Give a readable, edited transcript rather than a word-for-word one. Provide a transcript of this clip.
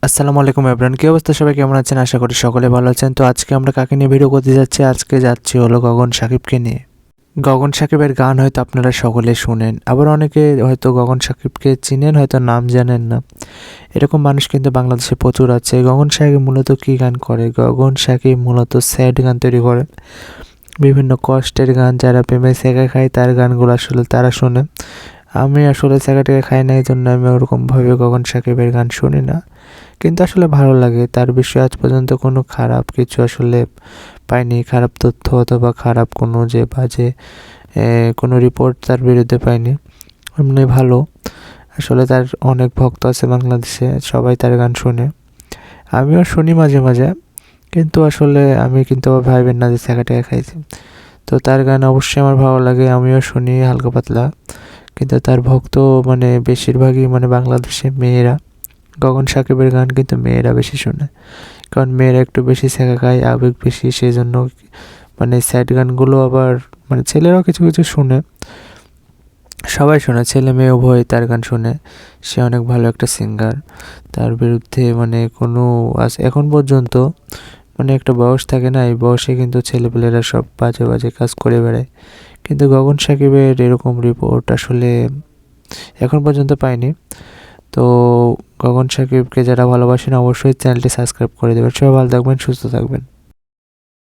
আসসালামু আলাইকুম এভরিওয়ান, কি অবস্থা? সবাই কেমন আছেন? আশা করি সকলে ভালো আছেন। তো আজকে আমরা কাকে নিয়ে ভিডিও করতে যাচ্ছি? আজকে যাচ্ছি হলো গগন সাকিবকে নিয়ে। গগন সাকিবের গান হয়তো আপনারা সকলে শুনেন, আবার অনেকে হয়তো গগন সাকিবকে চিনেন, হয়তো নাম জানেন না। এরকম মানুষ কিন্তু বাংলাদেশে প্রচুর আছে। গগন সাকিব মূলত কী গান করে? গগন সাকিব মূলত স্যাড গান তৈরি করেন, বিভিন্ন কষ্টের গান। যারা প্রেমে সেকা খায় তার গানগুলো আসলে তারা শোনে। আমি আসলে সেকা টেকা খাই না, এই জন্য আমি ওরকমভাবে গগন সাকিবের গান শুনি না, কিন্তু আসলে ভালো লাগে। তার বিষয়ে আজ পর্যন্ত কোনো খারাপ কিছু আসলে পাইনি, খারাপ তথ্য অথবা খারাপ কোনো যে বাজে কোনো রিপোর্ট তার বিরুদ্ধে পাইনি। এমনি ভালো। আসলে তার অনেক ভক্ত আছে বাংলাদেশে, সবাই তার গান শোনে, আমিও শুনি মাঝে মাঝে। কিন্তু আসলে আমি কিন্তু আবার ভাইবেন না যে সেকা টেকা খাইছি। তো তার গান অবশ্যই আমার ভালো লাগে, আমিও শুনি হালকা পাতলা। কিন্তু তার ভক্ত মানে বেশিরভাগই মানে বাংলাদেশে মেয়েরা। গগন সাকিবের গান কিন্তু মেয়েরা বেশি শোনে, কারণ মেয়েরা একটু বেশি ছেঁকা খায়, আবেগ বেশি, সেই জন্য মানে স্যাড গানগুলো আবার মানে ছেলেরাও কিছু কিছু শুনে, সবাই শোনে, ছেলে মেয়ে উভয় তার গান শোনে। সে অনেক ভালো একটা সিঙ্গার। তার বিরুদ্ধে মানে কোনো এখন পর্যন্ত মানে একটা বয়স থাকে না, এই বয়সে কিন্তু ছেলেপেলেরা সব বাজে বাজে কাজ করে বেড়ায়। কিন্তু গগন সাকিবের এরকম রিপোর্ট আসলে এখন পর্যন্ত পাইনি। তো গগন সাকিবকে যারা ভালোবাসেন অবশ্যই চ্যানেলটি সাবস্ক্রাইব করে দেবেন। সবাই ভালো থাকবেন, সুস্থ থাকবেন।